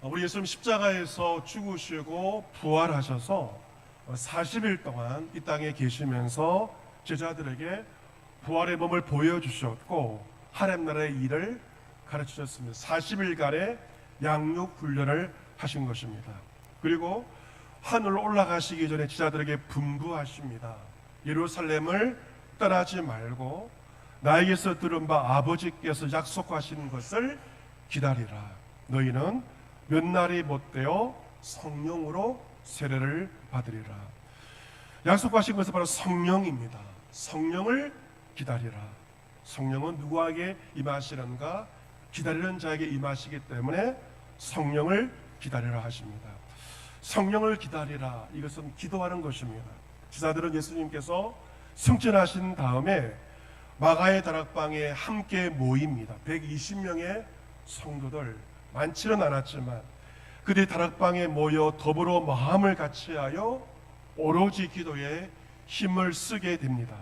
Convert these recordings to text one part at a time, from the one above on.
우리 예수님 십자가에서 죽으시고 부활하셔서 40일 동안 이 땅에 계시면서 제자들에게 부활의 몸을 보여주셨고 하렘나라의 일을 가르치셨습니다. 40일간의 양육 훈련을 하신 것입니다. 그리고 하늘로 올라가시기 전에 제자들에게 분부하십니다. 예루살렘을 떠나지 말고 나에게서 들은 바 아버지께서 약속하신 것을 기다리라. 너희는 몇 날이 못되어 성령으로 세례를 받으리라. 약속하신 것은 바로 성령입니다. 성령을 기다리라. 성령은 누구에게 임하시는가? 기다리는 자에게 임하시기 때문에 성령을 기다리라 하십니다. 성령을 기다리라, 이것은 기도하는 것입니다. 제자들은 예수님께서 승천하신 다음에 마가의 다락방에 함께 모입니다. 120명의 성도들, 많지는 않았지만 그들이 다락방에 모여 더불어 마음을 같이하여 오로지 기도에 힘을 쓰게 됩니다.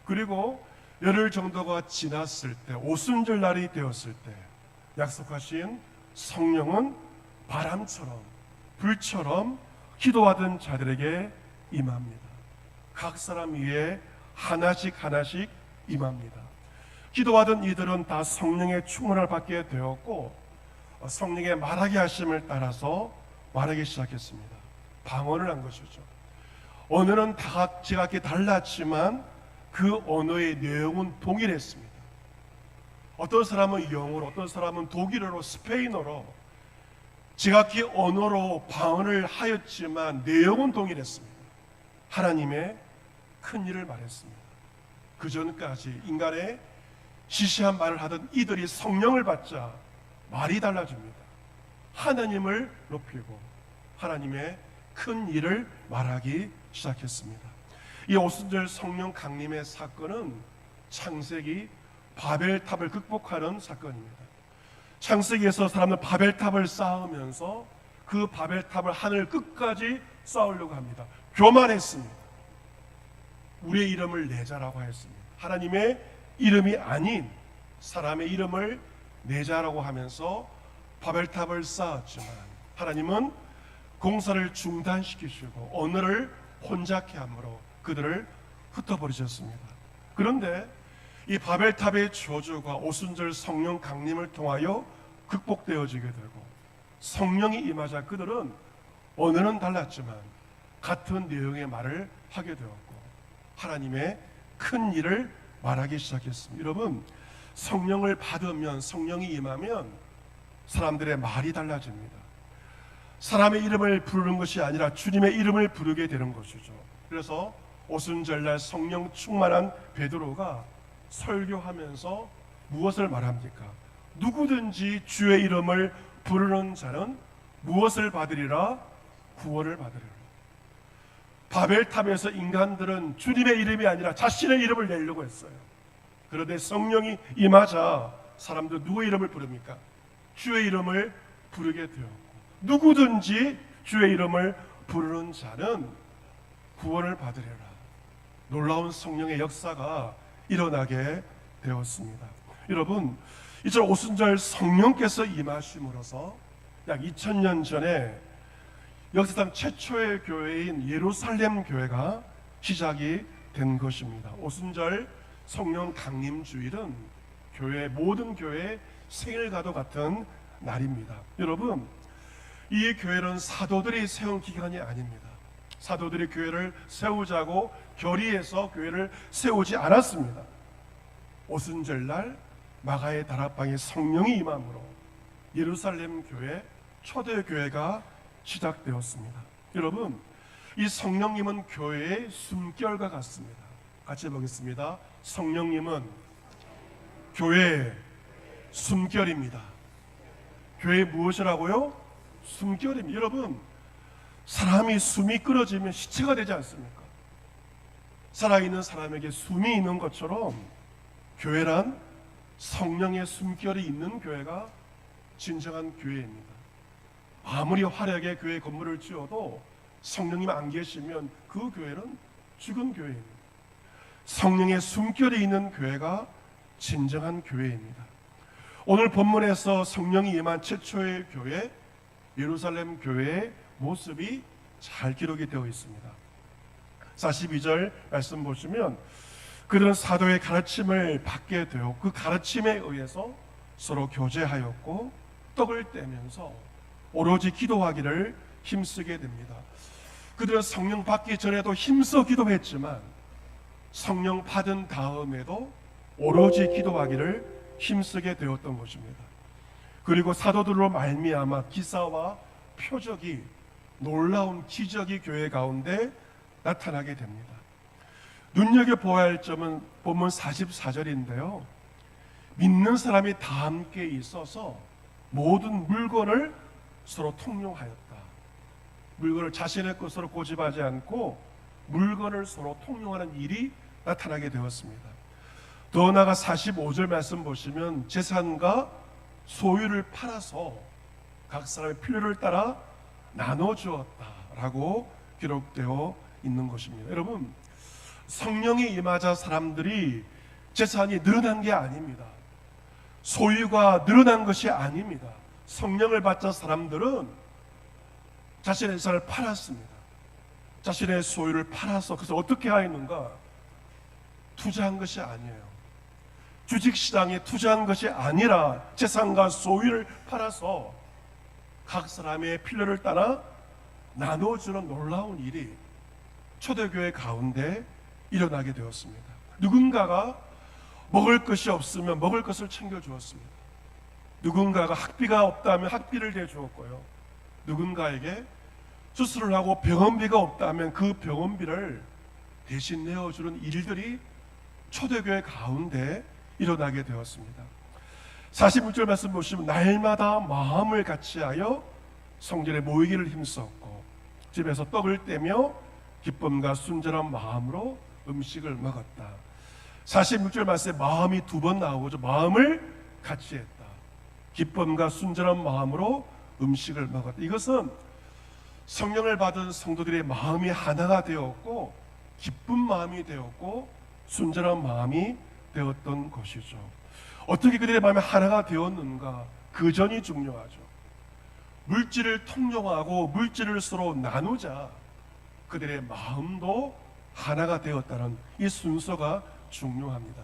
그리고 열흘 정도가 지났을 때, 오순절 날이 되었을 때 약속하신 성령은 바람처럼 불처럼 기도하던 자들에게 임합니다. 각 사람 위에 하나씩 임합니다. 기도하던 이들은 다 성령의 충만을 받게 되었고 성령의 말하게 하심을 따라서 말하기 시작했습니다. 방언을 한 것이죠. 언어는 다 각기 달랐지만 그 언어의 내용은 동일했습니다. 어떤 사람은 영어로, 어떤 사람은 독일어로, 스페인어로 지각기 언어로 방언을 하였지만 내용은 동일했습니다. 하나님의 큰 일을 말했습니다. 그 전까지 인간의 시시한 말을 하던 이들이 성령을 받자 말이 달라집니다. 하나님을 높이고 하나님의 큰 일을 말하기 시작했습니다. 이 오순절 성령 강림의 사건은 창세기 바벨탑을 극복하는 사건입니다. 창세기에서 사람들 바벨탑을 쌓으면서 그 바벨탑을 하늘 끝까지 쌓으려고 합니다. 교만했습니다. 우리의 이름을 내자라고 했습니다. 하나님의 이름이 아닌 사람의 이름을 내자라고 하면서 바벨탑을 쌓았지만 하나님은 공사를 중단시키시고 언어를 혼잡케 함으로 그들을 흩어버리셨습니다. 그런데 이 바벨탑의 저주가 오순절 성령 강림을 통하여 극복되어지게 되고 성령이 임하자 그들은 언어는 달랐지만 같은 내용의 말을 하게 되었고 하나님의 큰 일을 말하기 시작했습니다. 여러분, 성령을 받으면, 성령이 임하면 사람들의 말이 달라집니다. 사람의 이름을 부르는 것이 아니라 주님의 이름을 부르게 되는 것이죠. 그래서 오순절날 성령 충만한 베드로가 설교하면서 무엇을 말합니까? 누구든지 주의 이름을 부르는 자는 무엇을 받으리라? 구원을 받으리라. 바벨탑에서 인간들은 주님의 이름이 아니라 자신의 이름을 내려고 했어요. 그런데 성령이 임하자 사람들 누구의 이름을 부릅니까? 주의 이름을 부르게 되었고 누구든지 주의 이름을 부르는 자는 구원을 받으리라. 놀라운 성령의 역사가 일어나게 되었습니다. 여러분, 이제 오순절 성령께서 임하심으로써 약 2000년 전에 역사상 최초의 교회인 예루살렘 교회가 시작이 된 것입니다. 오순절 성령 강림 주일은 모든 교회의 생일과도 같은 날입니다. 여러분, 이 교회는 사도들이 세운 기관이 아닙니다. 사도들이 교회를 세우자고 결의해서 교회를 세우지 않았습니다. 오순절날 마가의 다락방에 성령이 임함으로 예루살렘 교회, 초대교회가 시작되었습니다. 여러분, 이 성령님은 교회의 숨결과 같습니다. 같이 보겠습니다. 성령님은 교회의 숨결입니다. 교회 무엇이라고요? 숨결입니다. 여러분, 사람이 숨이 끊어지면 시체가 되지 않습니까? 살아있는 사람에게 숨이 있는 것처럼 교회란 성령의 숨결이 있는 교회가 진정한 교회입니다. 아무리 화려하게 교회 건물을 지어도 성령님 안 계시면 그 교회는 죽은 교회입니다. 성령의 숨결이 있는 교회가 진정한 교회입니다. 오늘 본문에서 성령이 임한 최초의 교회 예루살렘 교회의 모습이 잘 기록이 되어 있습니다. 42절 말씀 보시면 그들은 사도의 가르침을 받게 되어 그 가르침에 의해서 서로 교제하였고 떡을 떼면서 오로지 기도하기를 힘쓰게 됩니다. 그들은 성령 받기 전에도 힘써 기도했지만 성령 받은 다음에도 오로지 기도하기를 힘쓰게 되었던 것입니다. 그리고 사도들로 말미암아 기사와 표적이, 놀라운 기적이 교회 가운데 나타나게 됩니다. 눈여겨보아야 할 점은 본문 44절인데요. 믿는 사람이 다 함께 있어서 모든 물건을 서로 통용하였다. 물건을 자신의 것으로 고집하지 않고 물건을 서로 통용하는 일이 나타나게 되었습니다. 더 나아가 45절 말씀 보시면 재산과 소유를 팔아서 각 사람의 필요를 따라 나눠주었다라고 기록되어 있는 것입니다. 여러분, 성령이 임하자 사람들이 재산이 늘어난 게 아닙니다. 소유가 늘어난 것이 아닙니다. 성령을 받자 사람들은 자신의 재산을 팔았습니다. 자신의 소유를 팔아서 그래서 어떻게 하였는가? 투자한 것이 아니에요. 주식시장에 투자한 것이 아니라 재산과 소유를 팔아서 각 사람의 필요를 따라 나눠주는 놀라운 일이 초대교회 가운데 일어나게 되었습니다. 누군가가 먹을 것이 없으면 먹을 것을 챙겨주었습니다. 누군가가 학비가 없다면 학비를 대주었고요. 누군가에게 수술을 하고 병원비가 없다면 그 병원비를 대신 내어주는 일들이 초대교회 가운데 일어나게 되었습니다. 46절 말씀 보시면 날마다 마음을 같이하여 성전에 모이기를 힘썼고 집에서 떡을 떼며 기쁨과 순전한 마음으로 음식을 먹었다. 46절 말씀에 마음이 두 번 나오죠. 마음을 같이 했다. 기쁨과 순전한 마음으로 음식을 먹었다. 이것은 성령을 받은 성도들의 마음이 하나가 되었고 기쁜 마음이 되었고 순전한 마음이 되었던 것이죠. 어떻게 그들의 마음이 하나가 되었는가? 그 전이 중요하죠. 물질을 통용하고 물질을 서로 나누자 그들의 마음도 하나가 되었다는 이 순서가 중요합니다.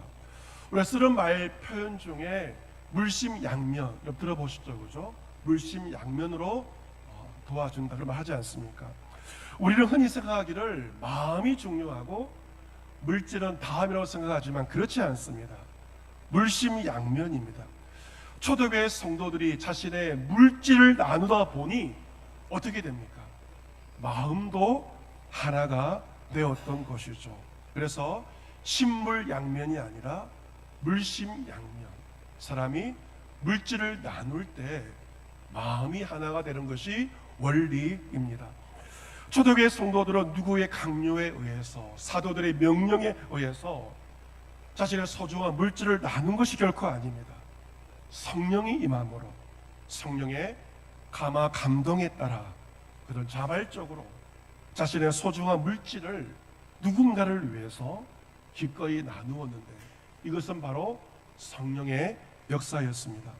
우리가 쓰는 말 표현 중에 물심양면, 들어보셨죠, 그죠? 물심양면으로 도와준다 그런 말 하지 않습니까? 우리는 흔히 생각하기를 마음이 중요하고 물질은 다음이라고 생각하지만 그렇지 않습니다. 물심양면입니다. 초대교회 성도들이 자신의 물질을 나누다 보니 어떻게 됩니까? 마음도 하나가 되었던 것이죠. 그래서 신물양면이 아니라 물심양면. 사람이 물질을 나눌 때 마음이 하나가 되는 것이 원리입니다. 초대교회 성도들은 누구의 강요에 의해서, 사도들의 명령에 의해서 자신의 소중한 물질을 나눈 것이 결코 아닙니다. 성령이 임함으로, 성령의 감동에 따라 그런 자발적으로 자신의 소중한 물질을 누군가를 위해서 기꺼이 나누었는데 이것은 바로 성령의 역사였습니다.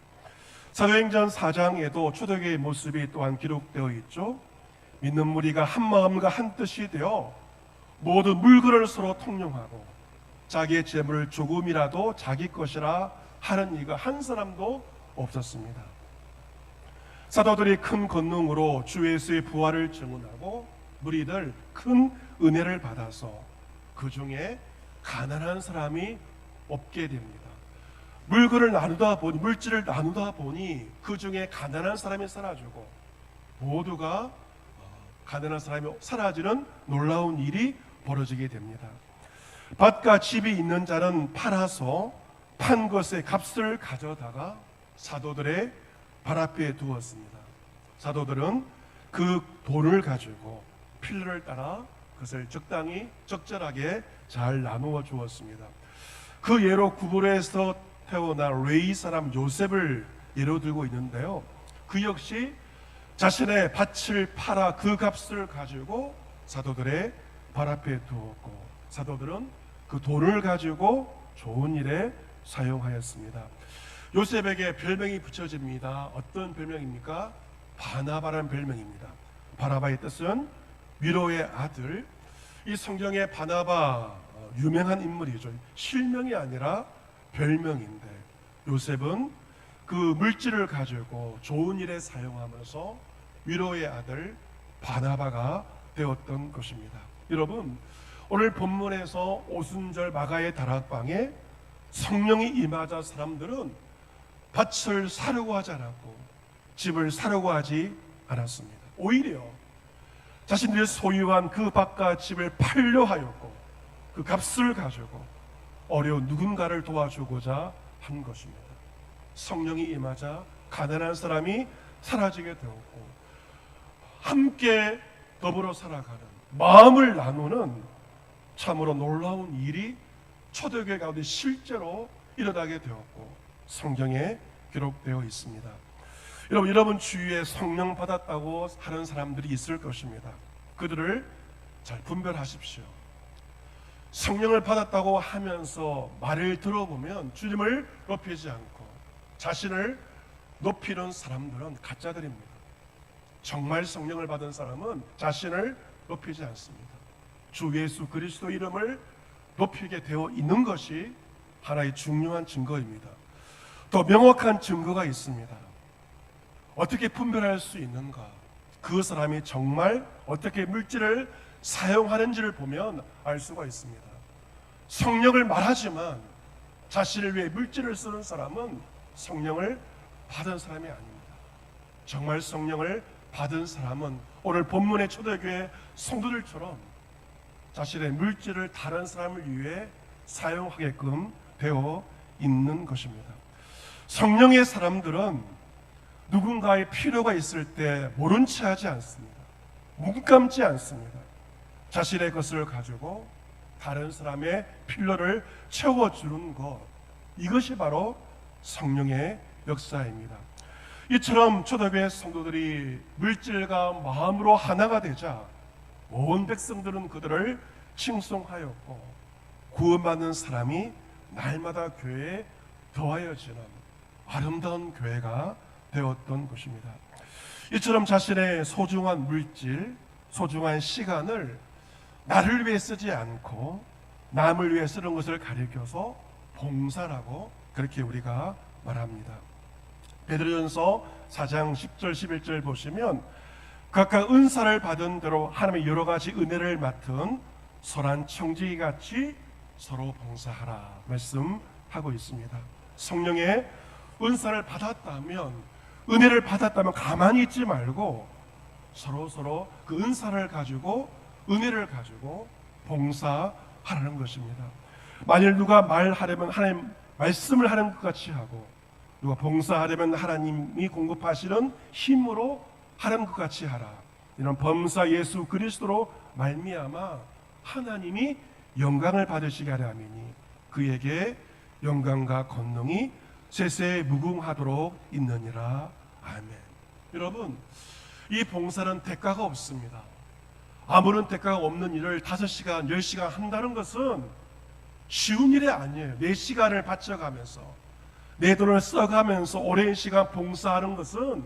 사도행전 4장에도 초대교회의 모습이 또한 기록되어 있죠. 믿는 무리가 한 마음과 한 뜻이 되어 모든 물건을 서로 통용하고 자기의 재물을 조금이라도 자기 것이라 하는 이가 한 사람도 없었습니다. 사도들이 큰 권능으로 주 예수의 부활을 증언하고 무리들 큰 은혜를 받아서 그 중에 가난한 사람이 없게 됩니다. 물건을 나누다 보니, 물질을 나누다 보니 그 중에 가난한 사람이 사라지고 모두가 가난한 사람이 사라지는 놀라운 일이 벌어지게 됩니다. 밭과 집이 있는 자는 팔아서 판 것의 값을 가져다가 사도들의 발 앞에 두었습니다. 사도들은 그 돈을 가지고 필요를 따라 그것을 적당히 적절하게 잘 나누어 주었습니다. 그 예로 구브로에서 태어난 레위 사람 요셉을 예로 들고 있는데요. 그 역시 자신의 밭을 팔아 그 값을 가지고 사도들의 발 앞에 두었고 사도들은 그 돈을 가지고 좋은 일에 사용하였습니다. 요셉에게 별명이 붙여집니다. 어떤 별명입니까? 바나바라는 별명입니다. 바나바의 뜻은 위로의 아들. 이 성경에 바나바 유명한 인물이죠. 실명이 아니라 별명인데 요셉은 그 물질을 가지고 좋은 일에 사용하면서 위로의 아들 바나바가 되었던 것입니다. 여러분, 오늘 본문에서 오순절 마가의 다락방에 성령이 임하자 사람들은 밭을 사려고 하지 않았고 집을 사려고 하지 않았습니다. 오히려 자신들이 소유한 그 밭과 집을 팔려 하였고 그 값을 가지고 어려운 누군가를 도와주고자 한 것입니다. 성령이 임하자 가난한 사람이 사라지게 되었고 함께 더불어 살아가는 마음을 나누는 참으로 놀라운 일이 초대교회 가운데 실제로 일어나게 되었고 성경에 기록되어 있습니다. 여러분 주위에 성령 받았다고 하는 사람들이 있을 것입니다. 그들을 잘 분별하십시오. 성령을 받았다고 하면서 말을 들어보면 주님을 높이지 않고 자신을 높이는 사람들은 가짜들입니다. 정말 성령을 받은 사람은 자신을 높이지 않습니다. 주 예수 그리스도 이름을 높이게 되어 있는 것이 하나의 중요한 증거입니다. 더 명확한 증거가 있습니다. 어떻게 분별할 수 있는가? 그 사람이 정말 어떻게 물질을 사용하는지를 보면 알 수가 있습니다. 성령을 말하지만 자신을 위해 물질을 쓰는 사람은 성령을 받은 사람이 아닙니다. 정말 성령을 받은 사람은 오늘 본문의 초대교회 성도들처럼 자신의 물질을 다른 사람을 위해 사용하게끔 되어 있는 것입니다. 성령의 사람들은 누군가의 필요가 있을 때 모른 체 하지 않습니다. 눈 감지 않습니다. 자신의 것을 가지고 다른 사람의 필요를 채워주는 것, 이것이 바로 성령의 역사입니다. 이처럼 초대교회 성도들이 물질과 마음으로 하나가 되자 온 백성들은 그들을 칭송하였고 구원받는 사람이 날마다 교회에 더하여지는 아름다운 교회가 되었던 것입니다. 이처럼 자신의 소중한 물질, 소중한 시간을 나를 위해 쓰지 않고 남을 위해 쓰는 것을 가리켜서 봉사라고 그렇게 우리가 말합니다. 베드로전서 4장 10절 11절 보시면 각각 은사를 받은 대로 하나님의 여러 가지 은혜를 맡은 선한 청지기 같이 서로 봉사하라 말씀하고 있습니다. 성령의 은사를 받았다면, 은혜를 받았다면 가만히 있지 말고 서로 그 은사를 가지고 은혜를 가지고 봉사하라는 것입니다. 만일 누가 말하려면 하나님 말씀을 하는 것 같이 하고 누가 봉사하려면 하나님이 공급하시는 힘으로 하는 것 같이 하라. 이런 범사 예수 그리스도로 말미암아 하나님이 영광을 받으시게 하려 함이니 그에게 영광과 권능이 세세에 무궁하도록 있느니라. 아멘. 여러분, 이 봉사는 대가가 없습니다. 아무런 대가가 없는 일을 5시간, 10시간 한다는 것은 쉬운 일이 아니에요. 내 시간을 바쳐가면서 내 돈을 써가면서 오랜 시간 봉사하는 것은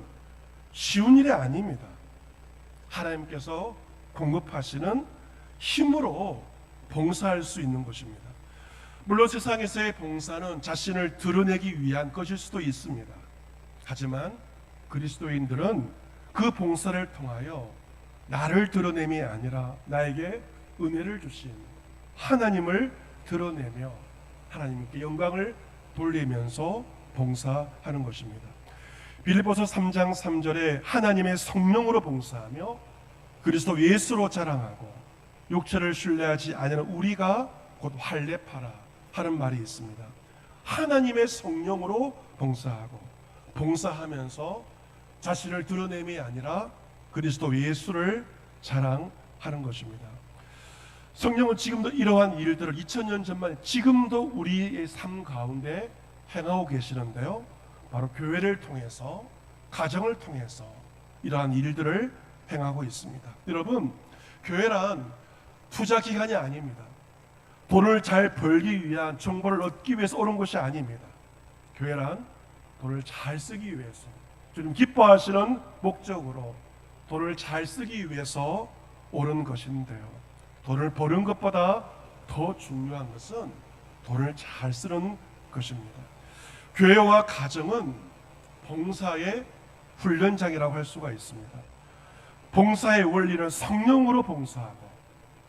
쉬운 일이 아닙니다. 하나님께서 공급하시는 힘으로 봉사할 수 있는 것입니다. 물론 세상에서의 봉사는 자신을 드러내기 위한 것일 수도 있습니다. 하지만 그리스도인들은 그 봉사를 통하여 나를 드러냄이 아니라 나에게 은혜를 주신 하나님을 드러내며 하나님께 영광을 돌리면서 봉사하는 것입니다. 빌립보서 3장 3절에 하나님의 성령으로 봉사하며 그리스도 예수로 자랑하고 육체를 신뢰하지 아니하는 우리가 곧 할례파라 하는 말이 있습니다. 하나님의 성령으로 봉사하고 봉사하면서 자신을 드러냄이 아니라 그리스도 예수를 자랑하는 것입니다. 성령은 지금도 이러한 일들을 2000년 전만 지금도 우리의 삶 가운데 행하고 계시는데요. 바로 교회를 통해서, 가정을 통해서 이러한 일들을 행하고 있습니다. 여러분, 교회란 투자 기관이 아닙니다. 돈을 잘 벌기 위한, 정보를 얻기 위해서 오는 것이 아닙니다. 교회란 돈을 잘 쓰기 위해서, 주님 기뻐하시는 목적으로 돈을 잘 쓰기 위해서 옳은 것인데요, 돈을 버는 것보다 더 중요한 것은 돈을 잘 쓰는 것입니다. 교회와 가정은 봉사의 훈련장이라고 할 수가 있습니다. 봉사의 원리는 성령으로 봉사하고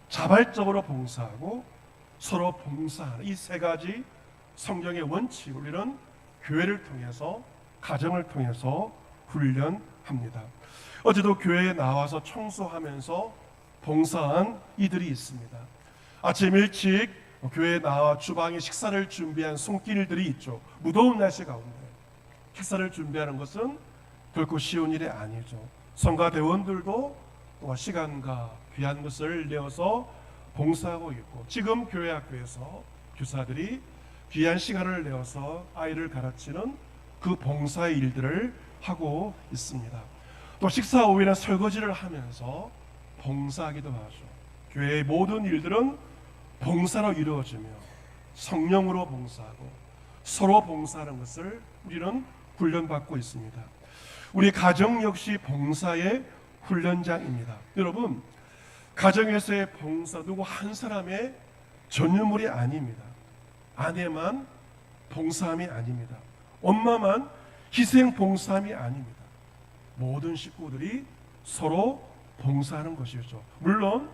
자발적으로 봉사하고 서로 봉사하는 이 세 가지 성경의 원칙, 우리는 교회를 통해서 가정을 통해서 훈련합니다. 어제도 교회에 나와서 청소하면서 봉사한 이들이 있습니다. 아침 일찍 교회에 나와 주방에 식사를 준비한 손길들이 있죠. 무더운 날씨 가운데 식사를 준비하는 것은 결코 쉬운 일이 아니죠. 성가대원들도 또한 시간과 귀한 것을 내어서 봉사하고 있고, 지금 교회 학교에서 교사들이 귀한 시간을 내어서 아이를 가르치는 그 봉사의 일들을 하고 있습니다. 또 식사 후에는 설거지를 하면서 봉사하기도 하죠. 교회의 모든 일들은 봉사로 이루어지며 성령으로 봉사하고 서로 봉사하는 것을 우리는 훈련받고 있습니다. 우리 가정 역시 봉사의 훈련장입니다. 여러분, 가정에서의 봉사 누구 한 사람의 전유물이 아닙니다. 아내만 봉사함이 아닙니다. 엄마만 희생 봉사함이 아닙니다. 모든 식구들이 서로 봉사하는 것이죠. 물론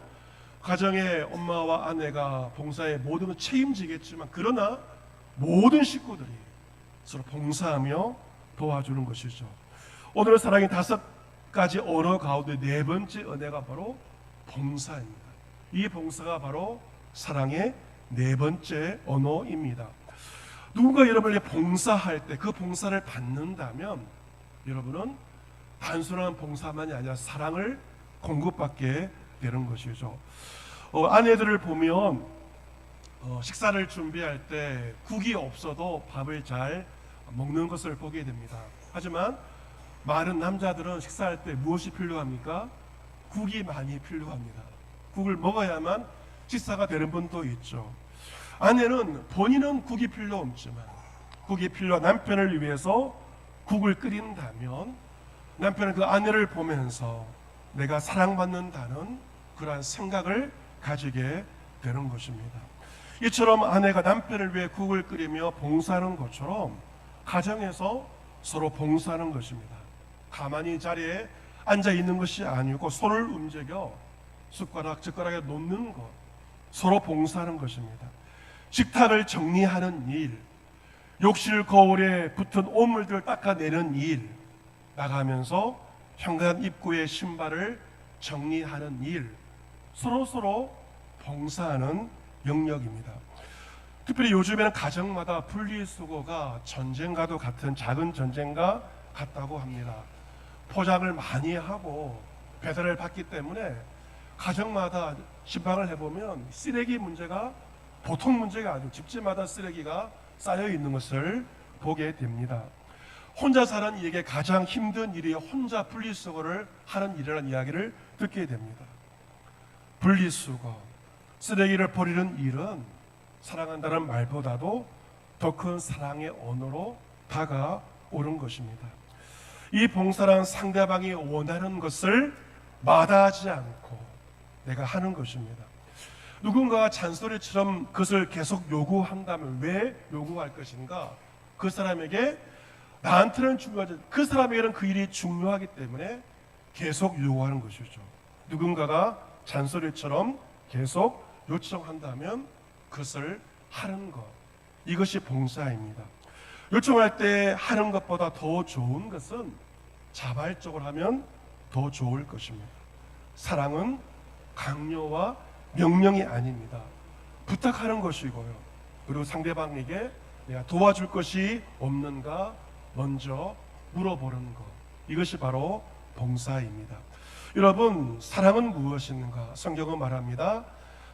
가정의 엄마와 아내가 봉사의 모든 걸 책임지겠지만, 그러나 모든 식구들이 서로 봉사하며 도와주는 것이죠. 오늘 사랑의 5가지 언어 가운데 4번째 언어가 바로 봉사입니다. 이 봉사가 바로 사랑의 4번째 언어입니다. 누군가 여러분에게 봉사할 때 그 봉사를 받는다면 여러분은 단순한 봉사만이 아니라 사랑을 공급받게 되는 것이죠. 아내들을 보면 식사를 준비할 때 국이 없어도 밥을 잘 먹는 것을 보게 됩니다. 하지만 많은 남자들은 식사할 때 무엇이 필요합니까? 국이 많이 필요합니다. 국을 먹어야만 식사가 되는 분도 있죠. 아내는 본인은 국이 필요 없지만 국이 필요한 남편을 위해서 국을 끓인다면 남편은 그 아내를 보면서 내가 사랑받는다는 그러한 생각을 가지게 되는 것입니다. 이처럼 아내가 남편을 위해 국을 끓이며 봉사하는 것처럼 가정에서 서로 봉사하는 것입니다. 가만히 자리에 앉아 있는 것이 아니고 손을 움직여 젓가락에 놓는 것, 서로 봉사하는 것입니다. 식탁을 정리하는 일, 욕실 거울에 붙은 오물들을 닦아내는 일, 나가면서 현관 입구의 신발을 정리하는 일, 서로 봉사하는 영역입니다. 특별히 요즘에는 가정마다 분리수거가 전쟁과도 같은 작은 전쟁과 같다고 합니다. 포장을 많이 하고 배달을 받기 때문에 가정마다 신방을 해보면 쓰레기 문제가 보통 문제가 아니고 집집마다 쓰레기가 쌓여 있는 것을 보게 됩니다. 혼자 사는 이에게 가장 힘든 일이 혼자 분리수거를 하는 일이라는 이야기를 듣게 됩니다. 분리수거, 쓰레기를 버리는 일은 사랑한다는 말보다도 더 큰 사랑의 언어로 다가오는 것입니다. 이 봉사란 상대방이 원하는 것을 마다하지 않고 내가 하는 것입니다. 누군가가 잔소리처럼 그것을 계속 요구한다면 왜 요구할 것인가? 그 사람에게 나한테는 중요하지, 그 사람에게는 그 일이 중요하기 때문에 계속 요구하는 것이죠. 누군가가 잔소리처럼 계속 요청한다면 그것을 하는 것, 이것이 봉사입니다. 요청할 때 하는 것보다 더 좋은 것은 자발적으로 하면 더 좋을 것입니다. 사랑은 강요와 명령이 아닙니다. 부탁하는 것이고요. 그리고 상대방에게 내가 도와줄 것이 없는가 먼저 물어보는 것, 이것이 바로 봉사입니다. 여러분, 사랑은 무엇인가? 성경은 말합니다.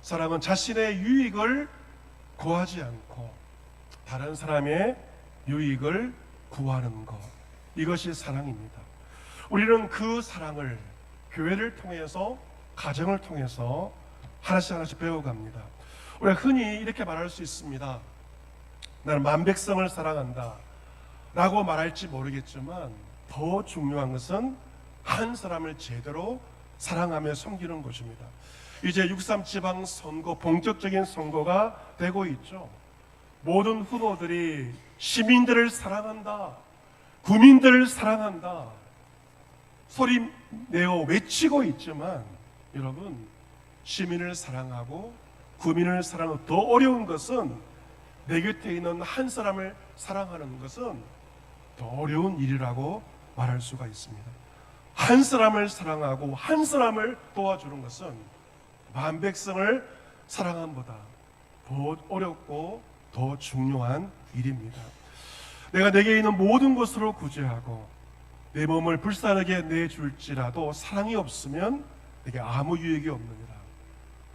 사랑은 자신의 유익을 구하지 않고 다른 사람의 유익을 구하는 것, 이것이 사랑입니다. 우리는 그 사랑을 교회를 통해서, 가정을 통해서 하나씩 배워갑니다. 우리가 흔히 이렇게 말할 수 있습니다. 나는 만백성을 사랑한다 라고 말할지 모르겠지만 더 중요한 것은 한 사람을 제대로 사랑하며 섬기는 것입니다. 이제 6.3 지방선거, 본격적인 선거가 되고 있죠. 모든 후보들이 시민들을 사랑한다, 구민들을 사랑한다 소리 내어 외치고 있지만, 여러분, 시민을 사랑하고 구민을 사랑하고 더 어려운 것은 내 곁에 있는 한 사람을 사랑하는 것은 더 어려운 일이라고 말할 수가 있습니다. 한 사람을 사랑하고 한 사람을 도와주는 것은 만백성을 사랑함보다 더 어렵고 더 중요한 일입니다. 내가 내게 있는 모든 것으로 구제하고 내 몸을 불쌍하게 내줄지라도 사랑이 없으면 내게 아무 유익이 없느니라.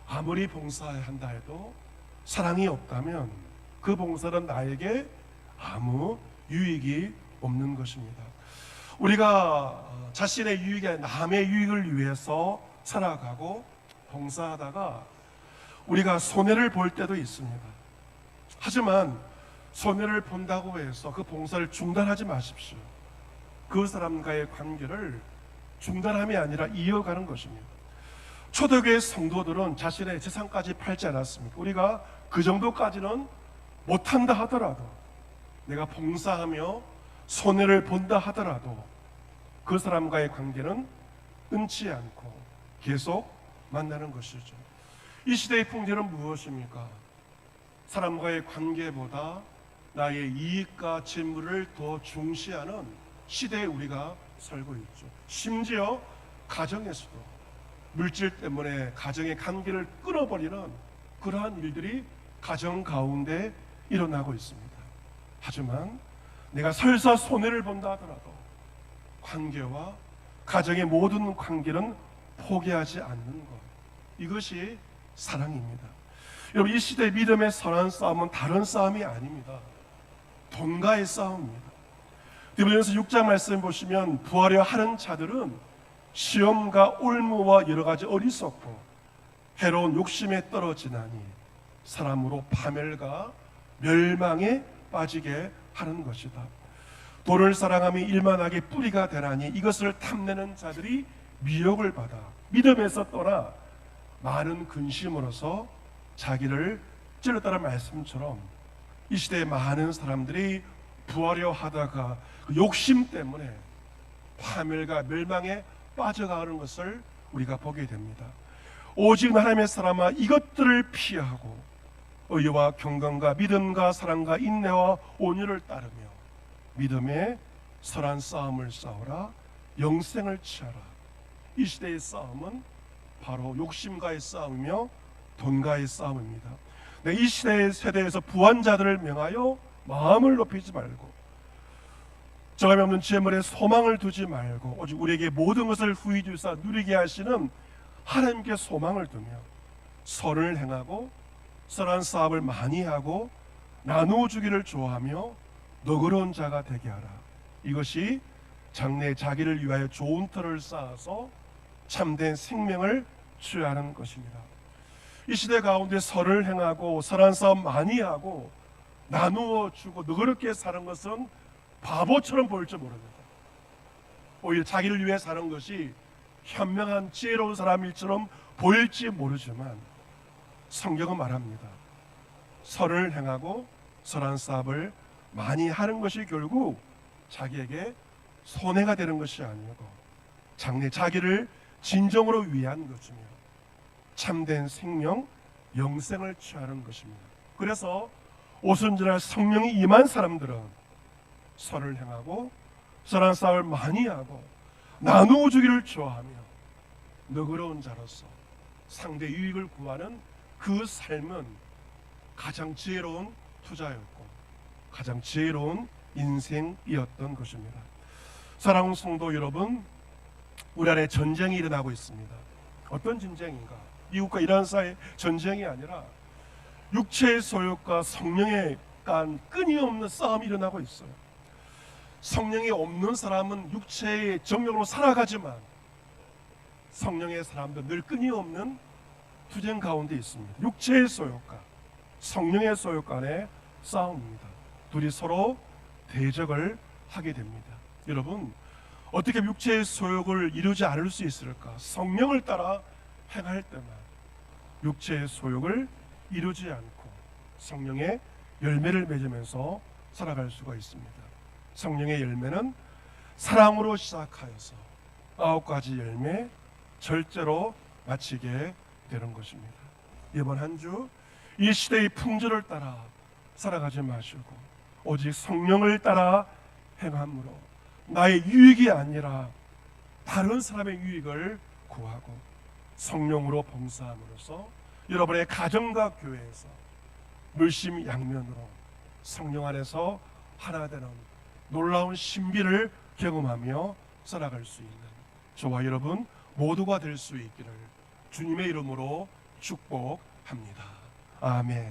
아무리 봉사한다 해도 사랑이 없다면 그 봉사는 나에게 아무 유익이 없는 것입니다. 우리가 자신의 유익이 아니라 남의 유익을 위해서 살아가고 봉사하다가 우리가 손해를 볼 때도 있습니다. 하지만 손해를 본다고 해서 그 봉사를 중단하지 마십시오. 그 사람과의 관계를 중단함이 아니라 이어가는 것입니다. 초대교회 성도들은 자신의 재산까지 팔지 않았습니까? 우리가 그 정도까지는 못한다 하더라도, 내가 봉사하며 손해를 본다 하더라도 그 사람과의 관계는 끊지 않고 계속 만나는 것이죠. 이 시대의 풍토는 무엇입니까? 사람과의 관계보다 나의 이익과 재물을 더 중시하는 시대에 우리가 살고 있죠. 심지어 가정에서도 물질 때문에 가정의 관계를 끊어버리는 그러한 일들이 가정 가운데 일어나고 있습니다. 하지만 내가 설사 손해를 본다 하더라도 관계와 가정의 모든 관계는 포기하지 않는 것, 이것이 사랑입니다. 여러분, 이 시대의 믿음의 선한 싸움은 다른 싸움이 아닙니다. 돈과의 싸움입니다. 디모데전서 6장 말씀 보시면 부하려 하는 자들은 시험과 올무와 여러 가지 어리석고 해로운 욕심에 떨어지나니 사람으로 파멸과 멸망에 빠지게 하는 것이다. 돈을 사랑함이 일만하게 뿌리가 되나니 이것을 탐내는 자들이 미혹을 받아 믿음에서 떠나 많은 근심으로서 자기를 찔렀다는 말씀처럼 이 시대에 많은 사람들이 부하려 하다가 그 욕심 때문에 파멸과 멸망에 빠져가는 것을 우리가 보게 됩니다. 오직 하나님의 사람아, 이것들을 피하고 의와 경건과 믿음과 사랑과 인내와 온유를 따르며 믿음의 선한 싸움을 싸우라. 영생을 취하라. 이 시대의 싸움은 바로 욕심과의 싸움이며 돈과의 싸움입니다. 이 시대의 세대에서 부한 자들을 명하여 마음을 높이지 말고 정함이 없는 재물에 소망을 두지 말고 오직 우리에게 모든 것을 후히 주사 누리게 하시는 하나님께 소망을 두며 선을 행하고 선한 사업을 많이 하고 나누어 주기를 좋아하며 너그러운 자가 되게 하라. 이것이 장래에 자기를 위하여 좋은 터를 쌓아서 참된 생명을 취하는 것입니다. 이 시대 가운데 선을 행하고 선한 사업 많이 하고 나누어 주고 너그럽게 사는 것은 바보처럼 보일지 모릅니다. 오히려 자기를 위해 사는 것이 현명한 지혜로운 사람일처럼 보일지 모르지만 성경은 말합니다. 선을 행하고 선한 사업을 많이 하는 것이 결국 자기에게 손해가 되는 것이 아니고 장래 자기를 진정으로 위한 것이며 참된 생명, 영생을 취하는 것입니다. 그래서 오순절날 성령이 임한 사람들은 선을 행하고 선한 사업을 많이 하고 나누어 주기를 좋아하며 너그러운 자로서 상대 유익을 구하는 그 삶은 가장 지혜로운 투자였고 가장 지혜로운 인생이었던 것입니다. 사랑하는 성도 여러분, 우리 안에 전쟁이 일어나고 있습니다. 어떤 전쟁인가? 미국과 이란 사이의 전쟁이 아니라 육체의 소욕과 성령의 간 끊임없는 싸움이 일어나고 있어요. 성령이 없는 사람은 육체의 정욕으로 살아가지만 성령의 사람도 늘 끊임없는 투쟁 가운데 있습니다. 육체의 소욕과 성령의 소욕 간의 싸움입니다. 둘이 서로 대적을 하게 됩니다. 여러분, 어떻게 육체의 소욕을 이루지 않을 수 있을까? 성령을 따라 행할 때만 육체의 소욕을 이루지 않고 성령의 열매를 맺으면서 살아갈 수가 있습니다. 성령의 열매는 사랑으로 시작하여서 9가지 열매 절제로 마치게 되는 것입니다. 이번 한 주 이 시대의 풍조를 따라 살아가지 마시고 오직 성령을 따라 행함으로 나의 유익이 아니라 다른 사람의 유익을 구하고 성령으로 봉사함으로써 여러분의 가정과 교회에서 물심양면으로 성령 안에서 하나 되는 놀라운 신비를 경험하며 살아갈 수 있는 저와 여러분 모두가 될 수 있기를 주님의 이름으로 축복합니다. 아멘.